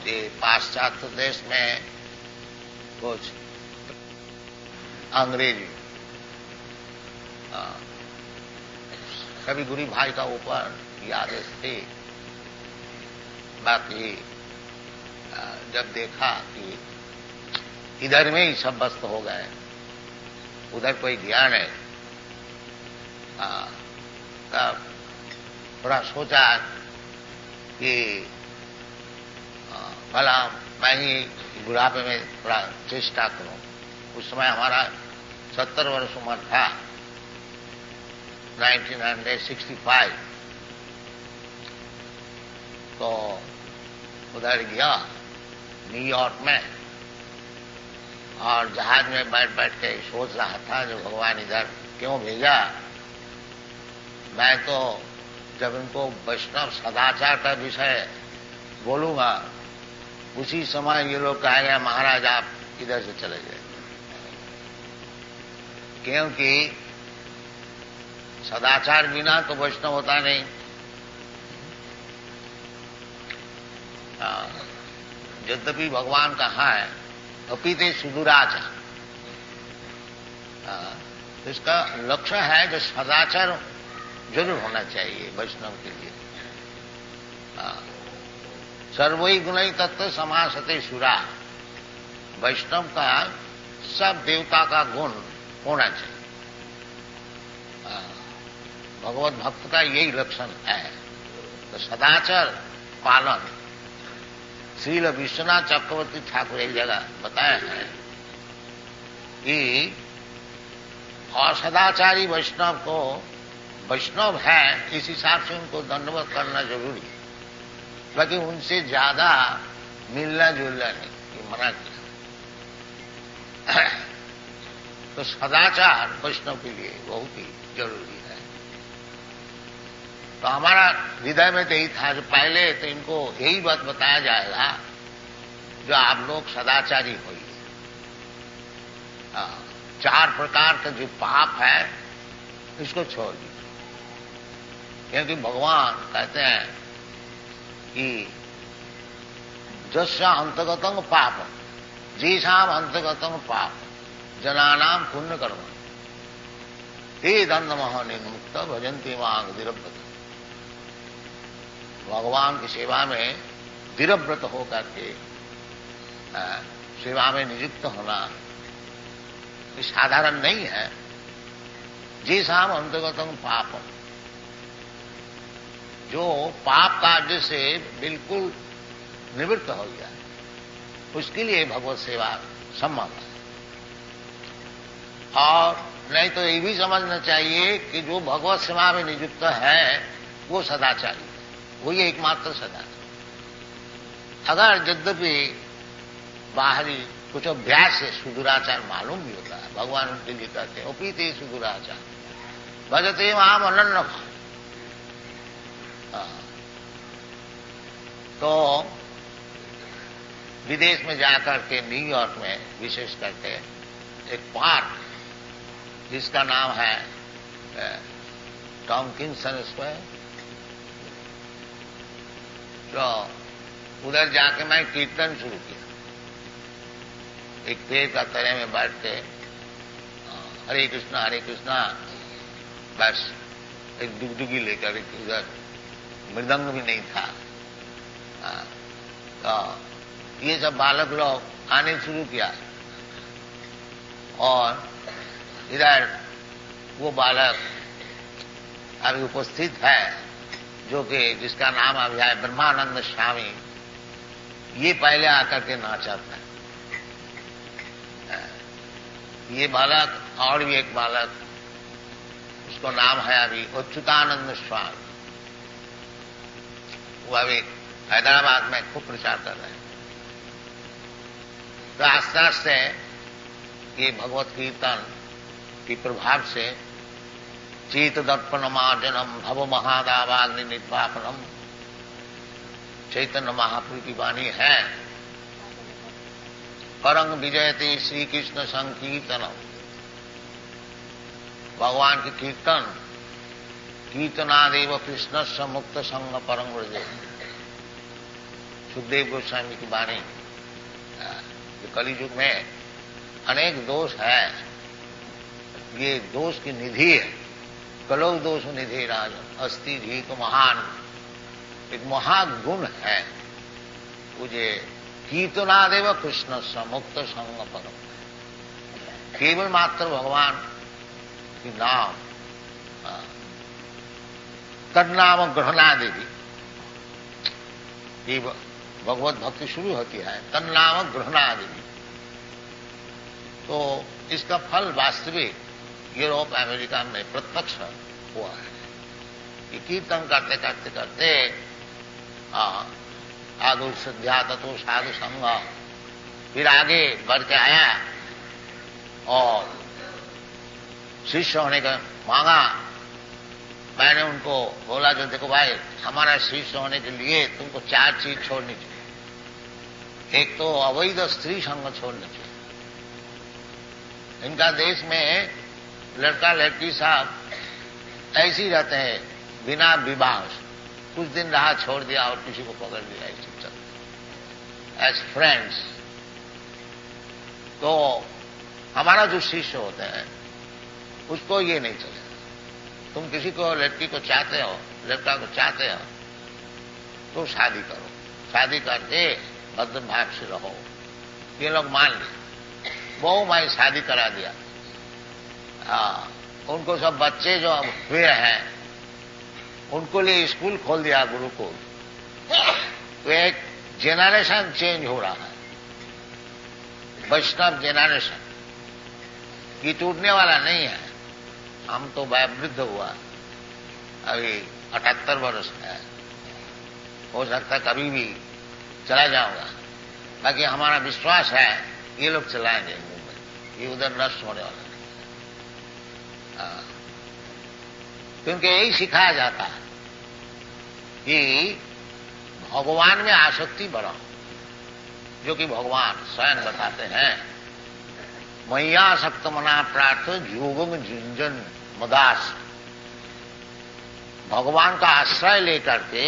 ये पाश्चात्य देश में कुछ अंग्रेजी कभी गुरु भाई का ऊपर ये आदेश थी। बाकी जब देखा कि इधर में ही सब व्यस्त हो गए, उधर कोई गया नहीं, तब थोड़ा सोचा कि भला मैं ही बुढ़ापे में थोड़ा चेष्टा करूं। उस समय हमारा 70 वर्ष उम्र था, 1965। तो उधर गया न्यूयॉर्क में, और जहाज में बैठ बैठ के सोच रहा था जो भगवान इधर क्यों भेजा। मैं तो जब इनको वैष्णव सदाचार का विषय बोलूंगा, उसी समय ये लोग कहेंगे महाराज आप इधर से चले गए, क्योंकि सदाचार बिना तो वैष्णव होता नहीं। यद्यपि भगवान कहा है अपीते सुदुराचार, इसका लक्ष्य है जो सदाचार जरूर होना चाहिए वैष्णव के लिए। सर्वई गुणई तत्व समासते सुरा, वैष्णव का सब देवता का गुण होना चाहिए। भगवत भक्त का यही लक्षण है। तो सदाचार पालन श्रील विश्वनाथ चक्रवर्ती ठाकुर एक जगह बताया है कि असदाचारी वैष्णव को वैष्णव है इस हिसाब से उनको दंडवत करना जरूरी है, बाकी उनसे ज्यादा मिलना जुलना नहीं, ये मना किया। तो सदाचार वैष्णव के लिए बहुत ही जरूरी है। तो हमारा हृदय में तो यही था जो पहले तो इनको यही बात बताया जाएगा जो आप लोग सदाचारी होइए। 4 प्रकार का जो पाप है इसको छोड़ दीजिए, क्योंकि भगवान कहते हैं कि जस्या अंतगतंग पाप जीसाम अंतगतंग पाप जनानाम पुण्य कर्म ते दंडमह निर्मुक्त भजन्ति मांग दिरव्रत। भगवान की सेवा में दिरव्रत होकर के सेवा में नियुक्त होना ये साधारण नहीं है। जीसाम अंतगतंग पाप, जो पाप कार्य से बिल्कुल निवृत्त हो गया उसके लिए भगवत सेवा सम्भव है। और नहीं तो ये भी समझना चाहिए कि जो भगवत सेवा में नियुक्त है वो सदाचारी है, वही एकमात्र सदाचार। अगर यद्यपि बाहरी कुछ अभ्यास से सुदुराचार मालूम भी होता है, भगवान उनके लिए कहते हैं उपीते सुदुराचार भजते माम अनन्य। तो विदेश में जाकर के न्यूयॉर्क में विशेष करके एक पार्क जिसका नाम है टॉमकिंसन स्क्वायर, तो उधर जाके मैं कीर्तन शुरू किया। एक पेड़ का तले में बैठ के हरे कृष्णा बस एक डुगडुगी लेकर उधर मृदंग भी नहीं था। तो ये सब बालक लोग आने शुरू किया, और इधर वो बालक अभी उपस्थित है जो कि जिसका नाम अभी है ब्रह्मानंद स्वामी। ये पहले आकर के नाचा था। ये बालक और भी एक बालक, उसको नाम है अभी अच्युतानंद स्वामी, वो अभी हैदराबाद में खूब प्रचार कर रहे हैं। तो आस्ते आस्ते ये भगवत कीर्तन के प्रभाव से चेत दर्पण मार्जनम भव महादावाग्नि निर्वापनम चैतन्य महाप्रभु की वाणी है। परंग विजयते श्री कृष्ण संकीर्तनम, भगवान के कीर्तन कीर्तनादेव कृष्ण से मुक्त संग परंग व्रजे। सुखदेव गोस्वामी की वाणी, जो कलियुग में अनेक दोष है, ये दोष की निधि है। कलौ दोष निधि राज अस्ति धीक महान, एक महागुण है मुझे कीर्तनादेव कृष्ण मुक्त संग परम। केवल मात्र भगवान की नाम, तन्नाम ग्रहणादेवी, ये भगवत भक्ति शुरू होती है तन्नाम ग्रहणादेवी। तो इसका फल वास्तविक यूरोप अमेरिका में प्रत्यक्ष हुआ है कि कीर्तन करते करते करते आदो सद्या तत्व साधु संग, फिर आगे बढ़ के आया और शिष्य होने का मांगा। मैंने उनको बोला जो देखो भाई, हमारा शिष्य होने के लिए तुमको 4 चीज छोड़नी चाहिए। एक तो अवैध स्त्री संग छोड़ना चाहिए। इनका देश में लड़का लड़की साहब ऐसे ही रहते हैं बिना विवाह, कुछ दिन रहा छोड़ दिया और किसी को पकड़ लिया, ऐसे चलते एज फ्रेंड्स। तो हमारा जो शिष्य होते हैं उसको ये नहीं चलेगा। तुम किसी को लड़की को चाहते हो, लड़का को चाहते हो तो शादी करो, शादी करके भद्र भाव से रहो। ये लोग मान लिए, वो मैं शादी करा दिया। उनको सब बच्चे जो हुए हैं उनको लिए स्कूल खोल दिया, गुरुकुल। तो एक जेनरेशन चेंज हो रहा है, वैष्णव जेनरेशन। ये टूटने वाला नहीं है। हम तो वयोवृद्ध हुआ, अभी 78 वर्ष है, हो सकता है कभी भी चला जाऊंगा। बाकी हमारा विश्वास है ये लोग चलाएंगे मूवमेंट, ये उधर नष्ट होने वाला नहीं। क्योंकि यही सिखाया जाता है कि भगवान में आसक्ति बढ़ाओ, जो कि भगवान स्वयं बताते हैं मैया सक्त मना प्रार्थ योगम जुंजन मदास। भगवान का आश्रय लेकर के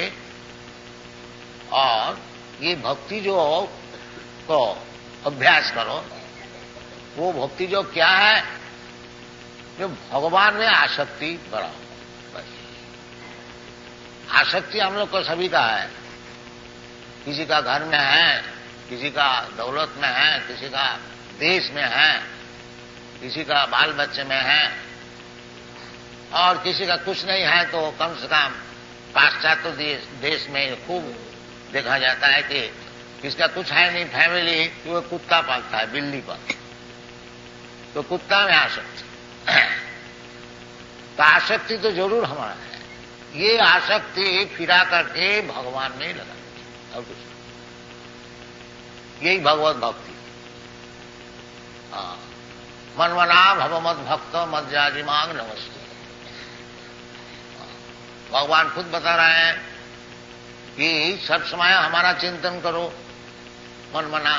और ये भक्ति जो को अभ्यास करो, वो भक्ति जो क्या है, जो भगवान में आसक्ति बढ़ाओ। बस आसक्ति हम लोग को सभी का है। किसी का घर में है, किसी का दौलत में है, किसी का देश में है, किसी का बाल बच्चे में है, और किसी का कुछ नहीं है तो कम से कम पाश्चात्य देश में खूब देखा जाता है कि किसका कुछ है नहीं फैमिली, कि वो कुत्ता पालता है, बिल्ली पालता है, तो कुत्ता में आसक्ति। तो आसक्ति तो जरूर हमारा है। ये आसक्ति फिरा करके भगवान में लगा और कुछ, यही भगवत भक्ति। मनमना भव मद भक्त मद जाजी मांग नमस्ते। भगवान खुद बता रहे हैं कि सब समय हमारा चिंतन करो, मनमना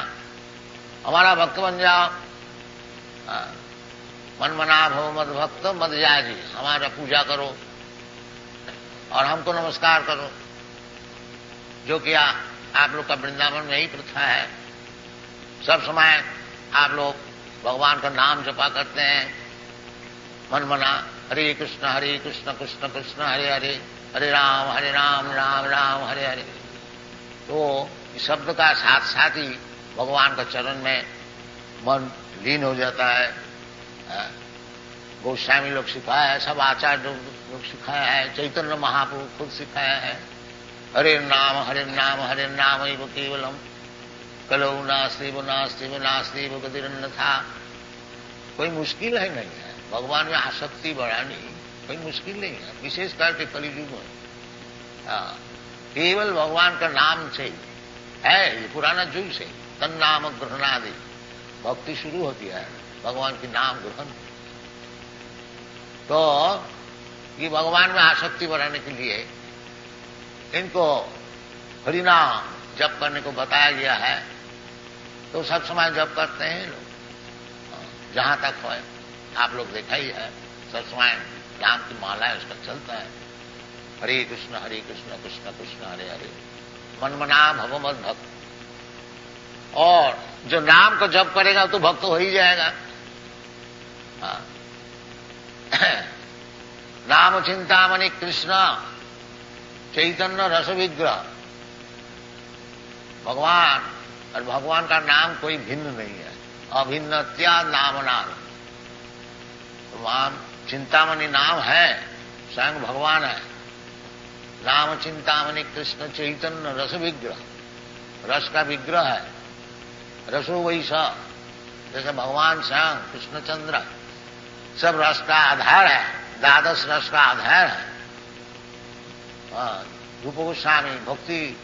हमारा भक्त बन जाओ। मनमना भव मद भक्त मद जाजी, हमारा पूजा करो और हमको नमस्कार करो, जो कि आप लोग का वृंदावन में यही प्रथा है। सब समय आप लोग भगवान का नाम जपा करते हैं, मनमना हरे कृष्ण कृष्ण कृष्ण हरे हरे, हरे राम राम राम हरे हरे। तो इस शब्द का साथ साथ ही भगवान का चरण में मन लीन हो जाता है। गोस्वामी लोग सिखाया है, सब आचार्य लोग सिखाया है, चैतन्य महाप्रभु खुद सिखाया है। हरे नाम हरे नाम एव केवलम कलौ नास्ति गतिरन्यथा। कोई मुश्किल है नहीं है भगवान में आसक्ति बढ़ानी, कोई मुश्किल नहीं है, विशेष करके कलियुग में। केवल भगवान का नाम से है, ये पुराना युग से तन्नाम ग्रहणादि भक्ति शुरू होती है, भगवान के नाम ग्रहण। तो ये भगवान में आसक्ति बढ़ाने के लिए इनको हरिनाम जप करने को बताया गया है। तो सब समय जप करते हैं लोग, जहां तक हो आप लोग देखा ही है, सब समय नाम की माला है उसका चलता है। हरे कृष्ण कृष्ण कृष्ण हरे हरे, मनमना भगवत भक्त। और जो नाम को जप करेगा तो भक्त हो ही जाएगा। नाम चिंतामणि कृष्ण चैतन्य रस विग्रह। भगवान और भगवान का नाम कोई भिन्न नहीं है। अभिन्नत्या नाम नाम। भगवान चिंतामणि नाम है, स्वयं भगवान है। नाम चिंतामणि कृष्ण चैतन्य रस विग्रह। रस का विग्रह है। रसो वैसा, जैसे भगवान स्वयं कृष्णचंद्र सब रस का आधार है। द्वादश रस का आधार है। रूप गोस्वामी भक्ति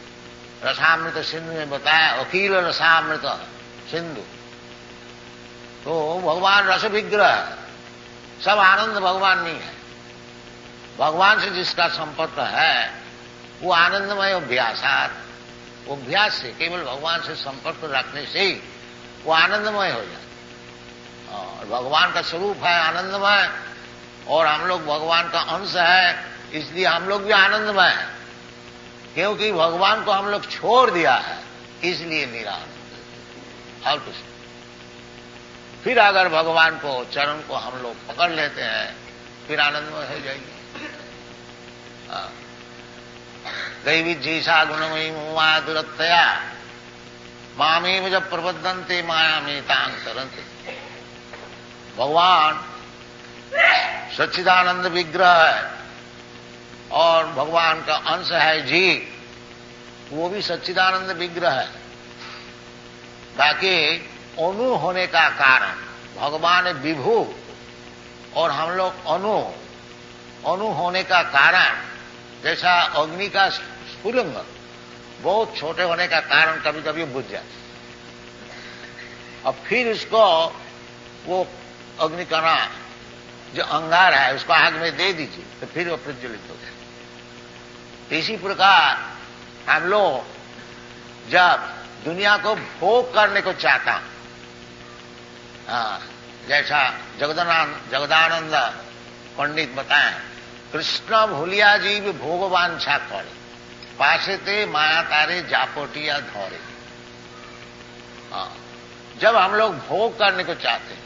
रसामृत सिंधु में बताया, अखिल रसामृत सिंधु। तो भगवान रस विग्रह है। सब आनंद भगवान नहीं है। भगवान से जिसका संपर्क है वो आनंदमय अभ्यासात, वो अभ्यास से, केवल भगवान से संपर्क रखने से ही वो आनंदमय हो जाता। और भगवान का स्वरूप है आनंदमय, और हम लोग भगवान का अंश है, इसलिए हम लोग भी आनंदमय हैं। क्योंकि भगवान को हम लोग छोड़ दिया है, इसलिए निरानंद। और कुछ नहीं। फिर अगर भगवान को, चरण को हम लोग पकड़ लेते हैं, फिर आनंदमय हो जाएगी। दैवी जीसा गुणमयी मुआ दुरत्तया मामेव जब प्रबद्धन्ते माया में तांग तरंते। भगवान सच्चिदानंद विग्रह है और भगवान का अंश है जीव, वो भी सच्चिदानंद विग्रह है। बाकी अणु होने का कारण, भगवान विभु और हम लोग अणु होने का कारण, जैसा अग्नि का स्फुलिंग बहुत छोटे होने का कारण कभी कभी बुझ जाए, और फिर इसको वो अग्निकणा जो अंगार है उसको आग में दे दीजिए तो फिर वो प्रज्वलित हो जाए। इसी प्रकार हम लोग जब दुनिया को भोग करने को चाहता, जैसा जगदानंद पंडित बताएं, कृष्ण भूलिया जीव भोगवांछा करे, पाशेते माया तारे जापोटिया धौरे। जब हम लोग भोग करने को चाहते हैं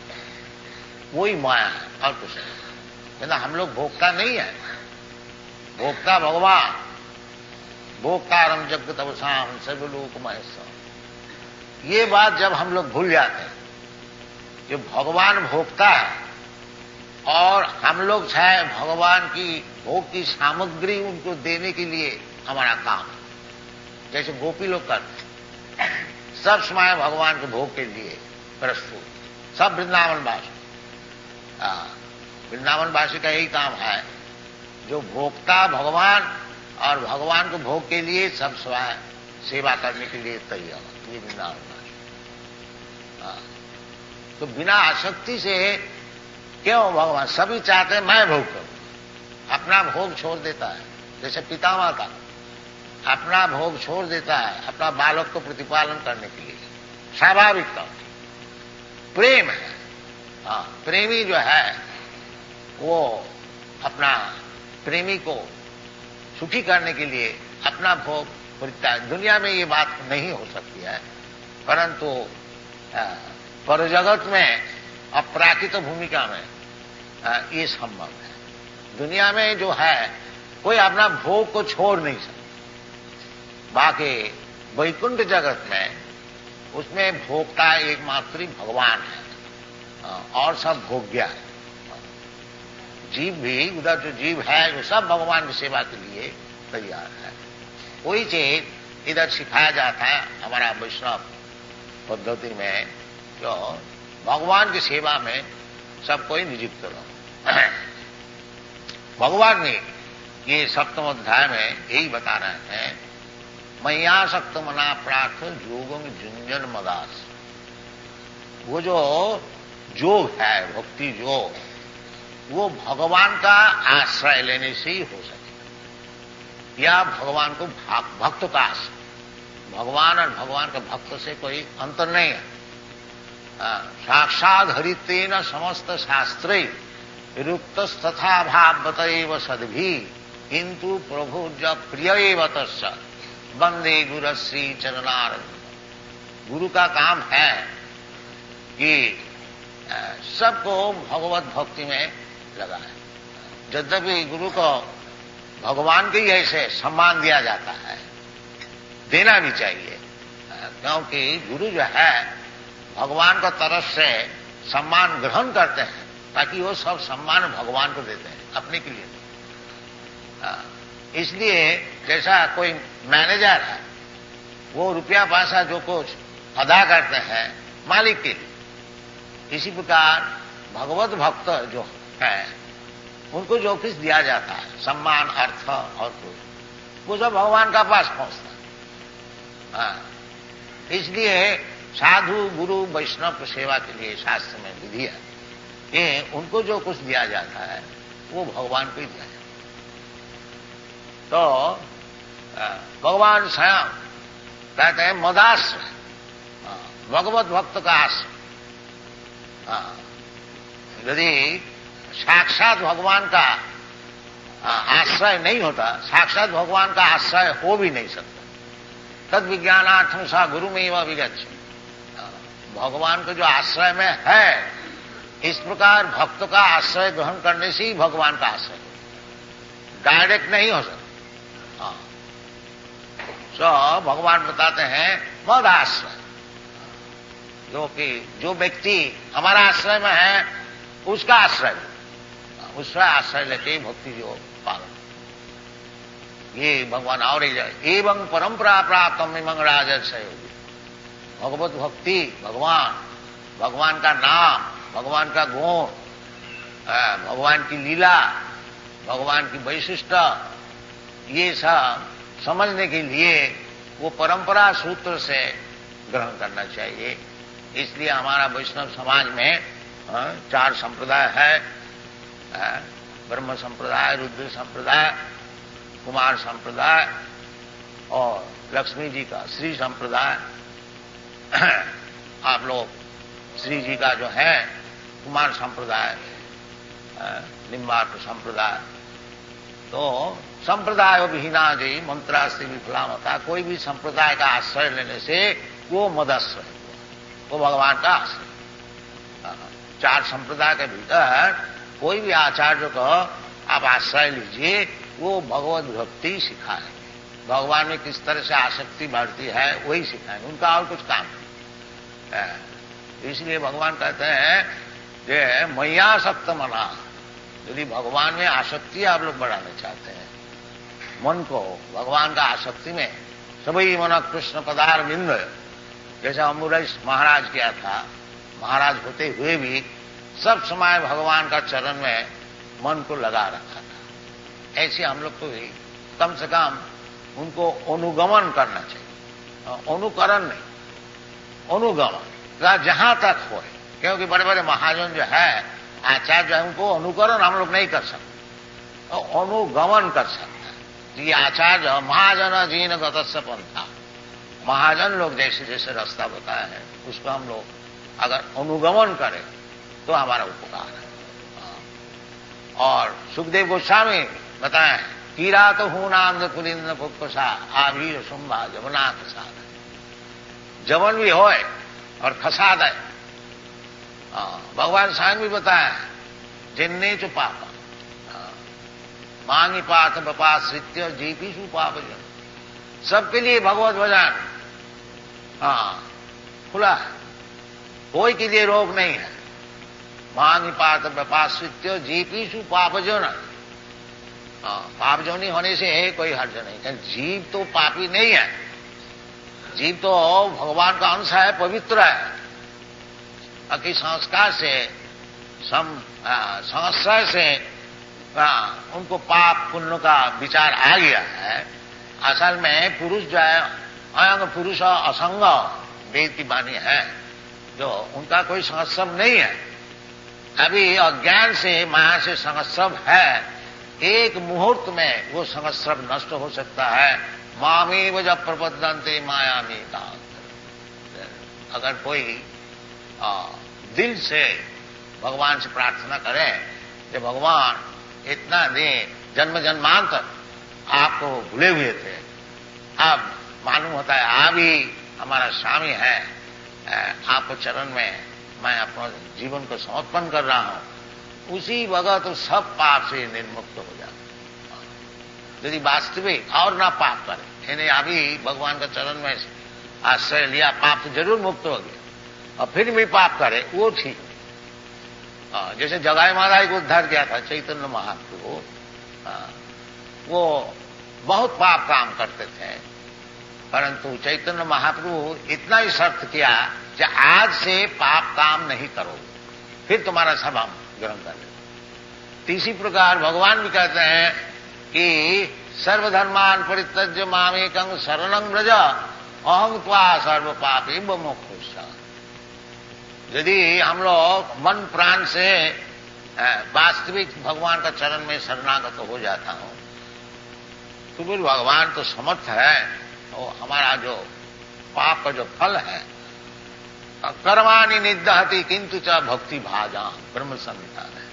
वही माया है और कुछ नहीं। ना हम लोग भोक्ता नहीं है, भोक्ता भगवान। भोक्तारम जगतवसाम सर्वलोक महेश्वर। ये बात जब हम लोग भूल जाते हैं, जो भगवान भोक्ता है और हम लोग चाहे भगवान की भोग की सामग्री उनको देने के लिए हमारा काम, जैसे गोपी लोग करते सब समय भगवान के भोग के लिए प्रस्तुत, सब वृंदावनवासी। वृंदावनवासी का यही काम है, जो भोक्ता भगवान और भगवान को भोग के लिए सब स्वयं सेवा करने के लिए तैयार। ये वृंदावनवासी। तो बिना आसक्ति से क्यों भगवान सभी चाहते हैं मैं भोग करूं, अपना भोग छोड़ देता है। जैसे पितामह का अपना भोग छोड़ देता है अपना बालक को प्रतिपालन करने के लिए, स्वाभाविकता प्रेम है। प्रेमी जो है वो अपना प्रेमी को सुखी करने के लिए अपना भोग परित्याग। दुनिया में ये बात नहीं हो सकती है, परंतु पर जगत में अपराकृत भूमिका में ये संभव है। दुनिया में जो है कोई अपना भोग को छोड़ नहीं सकता। बाकी वैकुंठ जगत में उसमें भोक्ता एकमात्र भगवान है और सब भोग्य है। जीव भी, उधर जो जीव है वो सब भगवान की सेवा के लिए तैयार है। वही चीज इधर सिखाया जाता है हमारा वैष्णव पद्धति में, जो भगवान की सेवा में सब कोई नियुक्त रहो। भगवान ने ये सप्तम अध्याय में यही बता रहे हैं, मैया सक्त मना प्रार्थ योगम झुंझन मदास। वो जो योग है, भक्ति योग, वो भगवान का आश्रय लेने से ही हो सके, या भगवान को भक्त का आश्रय। भगवान और भगवान का भक्त से कोई अंतर नहीं है। साक्षात हरितेन समस्त शास्त्रे रुक्तस्तथा भावत एव सद्भि किंतु प्रभु जब प्रिय एव तस्य वंदे गुरुश्री चरणारविंद। गुरु का काम है कि सबको भगवत भक्ति में लगाए। यद्यपि गुरु को भगवान के ही ऐसे सम्मान दिया जाता है, देना भी चाहिए, क्योंकि गुरु जो है भगवान को तरफ से सम्मान ग्रहण करते हैं, ताकि वो सब सम्मान भगवान को देते हैं, अपने के लिए नहीं। इसलिए जैसा कोई मैनेजर है, वो रुपया पैसा जो कुछ अदा करते हैं मालिक के लिए, इसी प्रकार भगवत भक्त जो है उनको जो कुछ दिया जाता है, सम्मान, अर्थ और कुछ, वो सब भगवान का पास पहुंचता है। इसलिए साधु गुरु वैष्णव की सेवा के लिए शास्त्र में विधि है कि उनको जो कुछ दिया जाता है वो भगवान को ही दिया जाता है। तो भगवान स्वयं कहते हैं मदाश्रय, भगवत भक्त का आश्रय। यदि साक्षात भगवान का आश्रय नहीं होता, साक्षात भगवान का आश्रय हो भी नहीं सकता। तद विज्ञानार्थम सा गुरु में वह विगच्छ। भगवान को जो आश्रय में है, इस प्रकार भक्त का आश्रय ग्रहण करने से ही भगवान का आश्रय डायरेक्ट नहीं हो सकता। तो भगवान बताते हैं मद आश्रय, जो व्यक्ति हमारा आश्रय में है उसका आश्रय, उसका आश्रय लेके भक्ति जो पालन, ये भगवान और ही जाए। एवं परंपरा प्राप्त इमं राजर्षय, भगवत भक्ति, भगवान का नाम, भगवान का गुण, भगवान की लीला, भगवान की वैशिष्ट, ये सब समझने के लिए वो परंपरा सूत्र से ग्रहण करना चाहिए। इसलिए हमारा वैष्णव समाज में 4 संप्रदाय है, ब्रह्म संप्रदाय, रुद्र संप्रदाय, कुमार संप्रदाय और लक्ष्मी जी का श्री संप्रदाय। आप लोग श्री जी का जो है कुमार संप्रदाय, निम्बार्क संप्रदाय। तो संप्रदाय विहीना जी मंत्रास्ति विफलामता, कोई भी संप्रदाय का आश्रय लेने से वो मदाश्रय, वो भगवान का आश्रय। 4 संप्रदाय के भीतर कोई भी आचार्य को आप आश्रय लीजिए, वो भगवत भक्ति सिखाएंगे, भगवान में किस तरह से आसक्ति बढ़ती है वही सिखाएंगे, उनका और कुछ काम नहीं। इसलिए भगवान कहते हैं कि मैयासक्त मना, यदि भगवान में आसक्ति आप लोग बढ़ाना चाहते हैं, मन को भगवान का आसक्ति में, सभी मन कृष्ण पदार बिंद, जैसा अम्बुरेश महाराज किया था, महाराज होते हुए भी सब समय भगवान का चरण में मन को लगा रखा था। ऐसे हम लोग को भी कम से कम उनको अनुगमन करना चाहिए, अनुकरण नहीं, अनुगमन जहां तक हो। क्योंकि बड़े बड़े महाजन जो है, आचार्य जो है, उनको अनुकरण हम लोग नहीं कर सकते, अनुगमन कर सकते हैं। ये आचार्य महाजन जीन गतस्य पंथा, महाजन लोग जैसे जैसे रास्ता बताया है उसको हम लोग अगर अनुगमन करें तो हमारा उपकार है। और सुखदेव गोस्वामी बताए, किरात हूनाम पुलिंद पुष्पसा आभीर शुंभा जमुना खसाद, जवन भी होए और खसाद है। भगवान स्वयं भी बताया, जिन्ने चु पापा मांगी पाथ बपाश्रित्य जीपीसु पापजन, सबके लिए भगवत भजन खुला है, कोई के लिए रोग नहीं है। मांगी पाथ बपाश्रित्य जीपीसु पापजन, पापजोनी होने से कोई हर्ज नहीं। जीव तो पापी नहीं है, जीव तो भगवान का अंश है, पवित्र है। बाकी संस्कार से, संस्कार से उनको पाप पुण्य का विचार आ गया है। असल में पुरुष जो है, अयंग पुरुष असंग वेद की वाणी है, जो उनका कोई संस्कृत नहीं है। अभी अज्ञान से, माया से संस्कृत है, एक मुहूर्त में वो संस्कृत नष्ट हो सकता है। मामेव जब प्रबद्धन्ते माया में का, अगर कोई दिल से भगवान से प्रार्थना करें कि भगवान इतना दिन जन्म जन्मांतर आपको भूले हुए थे, अब मालूम होता है आप ही हमारा स्वामी है, आपके चरण में मैं अपना जीवन को समर्पण कर रहा हूं, उसी वक्त तो सब पाप से निर्मुक्त हो जाता। यदि वास्तविक और ना पाप करे, यानी अभी भगवान का चरण में आश्रय लिया, पाप से जरूर मुक्त हो गया, और फिर भी पाप करे वो ठीक नहीं। जैसे जगाई मादाई को उद्धार किया था चैतन्य महाप्रभु, वो बहुत पाप काम करते थे, परंतु चैतन्य महाप्रभु इतना ही शर्त किया कि आज से पाप काम नहीं करोगे, फिर तुम्हारा सब हम ग्रहण कर लेंगे। इसी प्रकार भगवान भी कहते हैं कि सर्वधर्मान परित्यज्य मामेकं शरणं व्रज अहं त्वा सर्व पापी मोक्षयिष्यामि। यदि हम लोग मन प्राण से वास्तविक भगवान का चरण में शरणागत हो जाता हूं, तो फिर भगवान तो समर्थ है, और हमारा जो पाप का जो फल है, कर्माणि निदहति किंतु च भक्ति भाजा, ब्रह्म संहिता है।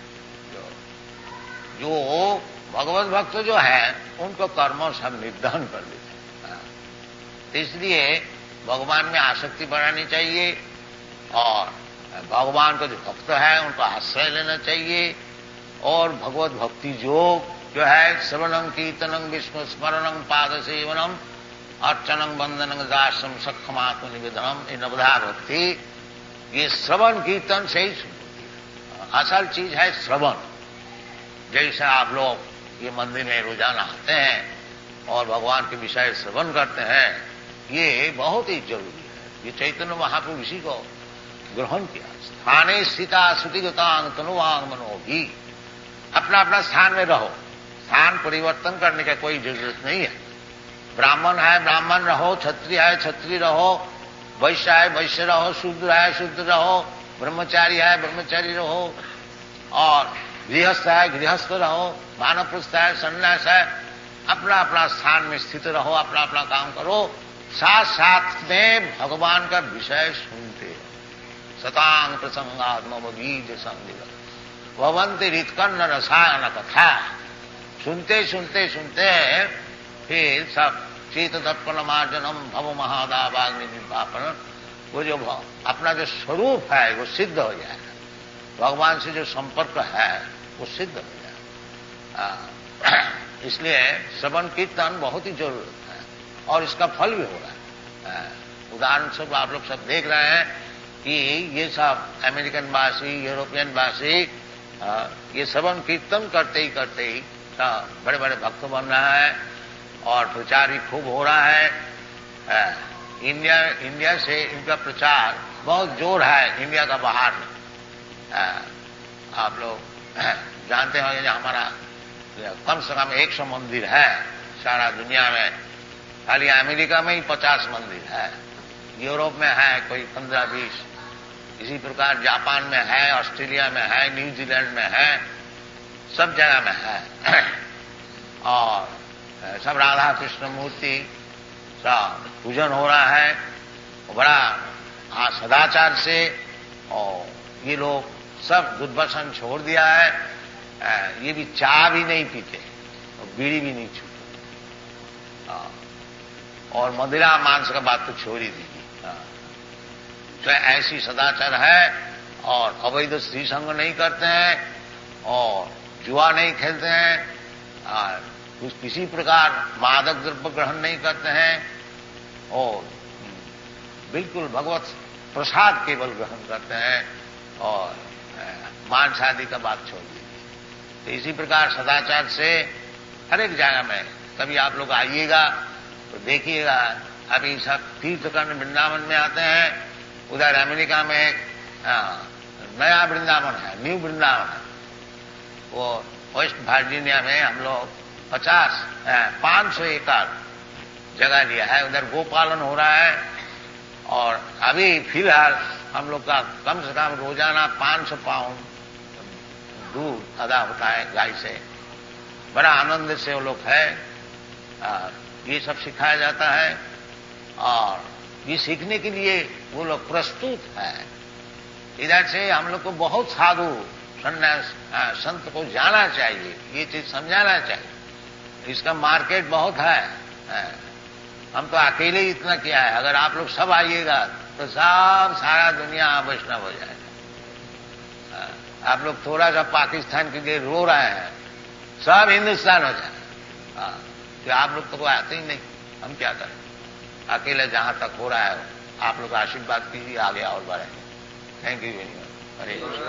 जो भगवत भक्त जो है उनको कर्मों सब निर्दहन कर देते हैं। इसलिए भगवान में आसक्ति बढ़ानी चाहिए, और भगवान का जो भक्त है उनको आश्रय लेना चाहिए, और भगवत भक्ति योग जो है श्रवणं कीर्तनं विष्णु स्मरणं पाद सेवनम अर्चनं वंदनं दासम सक्षमात्म निवेदनम, ये नवधा भक्ति, ये श्रवण कीर्तन से ही शुरू होती है। असल चीज है श्रवण। जैसे आप लोग ये मंदिर में रोजाना आते हैं और भगवान के विषय श्रवण करते हैं, ये बहुत ही जरूरी है। ये चैतन्य महाप्रभु इसी को ग्रहण किया। स्थाने स्थिता श्रुतिगतांग तनुवांग मनोभी, अपना अपना स्थान में रहो, स्थान परिवर्तन करने का कोई जरूरत नहीं है। ब्राह्मण है ब्राह्मण रहो, क्षत्रिय है क्षत्रिय रहो, वैश्य है वैश्य रहो, शूद्र है शूद्र रहो, ब्रह्मचारी है ब्रह्मचारी रहो, और गृहस्थ है गृहस्थ रहो, वानप्रस्थ है सन्यास है, अपना अपना स्थान में स्थित रहो, अपना अपना काम करो, साथ साथ में भगवान का विषय सुनते रहो। सतांग प्रसंगात्म बीज संदिग्ध भवंति रितकर्ण रसायन कथा, सुनते सुनते सुनते फिर सब चेत तत्पन मार्जनम भव महादावाग्नि निर्वापन, वो जो अपना जो स्वरूप है वो सिद्ध हो जाएगा, भगवान से जो संपर्क है वो सिद्ध हो जाएगा। इसलिए श्रवण कीर्तन बहुत ही जरूरत है, और इसका फल भी हो रहा है। उदाहरण स्वरूप आप लोग सब देख रहे हैं कि ये सब अमेरिकन वासी यूरोपियन वासी ये श्रवण कीर्तन करते ही सब बड़े बड़े भक्त बन रहा है, और प्रचार भी खूब हो रहा है। इंडिया से इनका प्रचार बहुत जोर है, इंडिया का बाहर आप लोग जानते होंगे कि हमारा कम से कम 100 मंदिर है सारा दुनिया में, खाली अमेरिका में ही 50 मंदिर है, यूरोप में है कोई 15-20, इसी प्रकार जापान में है, ऑस्ट्रेलिया में है, न्यूजीलैंड में है, सब जगह में है। और सब राधा कृष्ण मूर्ति सब पूजन हो रहा है बड़ा सदाचार से, और ये लोग सब दुर्व्यसन छोड़ दिया है, ये भी चाय भी नहीं पीते और बीड़ी भी नहीं छूते, और मदिरा मांस का बात तो छोड़ ही दीजिए। तो ऐसी सदाचार है, और अवैध स्त्री संग नहीं करते हैं, और जुआ नहीं खेलते हैं, किसी प्रकार मादक द्रव्य ग्रहण नहीं करते हैं, और बिल्कुल भगवत प्रसाद केवल ग्रहण करते हैं, और मांस आदि का बात छोड़ दीजिए। तो इसी प्रकार सदाचार से हर एक जगह में कभी आप लोग आइएगा तो देखिएगा। अभी सब तीर्थकर्ण वृंदावन में आते हैं, उधर अमेरिका में एक नया वृंदावन है, न्यू वृंदावन है, वो वेस्ट वर्जीनिया में हम लोग 500 एकड़ जगह लिया है, उधर गोपालन हो रहा है, और अभी फिलहाल हम लोग का कम से कम रोजाना 500 पाउंड दूध अदा होता है गाय से। बड़ा आनंद से वो लोग है, ये सब सिखाया जाता है, और ये सीखने के लिए वो लोग प्रस्तुत है। इधर से हम लोग को बहुत साधु सन्यास संत को जाना चाहिए, ये चीज समझाना चाहिए। इसका मार्केट बहुत है, हम तो अकेले ही इतना किया है, अगर आप लोग सब आइएगा तो सब सारा दुनिया वैष्णव हो जाएगा। आप लोग थोड़ा सा पाकिस्तान के लिए रो रहे हैं, सब हिंदुस्तान हो जाएगा। तो आप लोग तो आते ही नहीं, हम क्या करें? अकेले जहां तक हो रहा है आप लोग आशीर्वाद कीजिए, आगे और बढ़े। Thank you very much. Hare Krishna.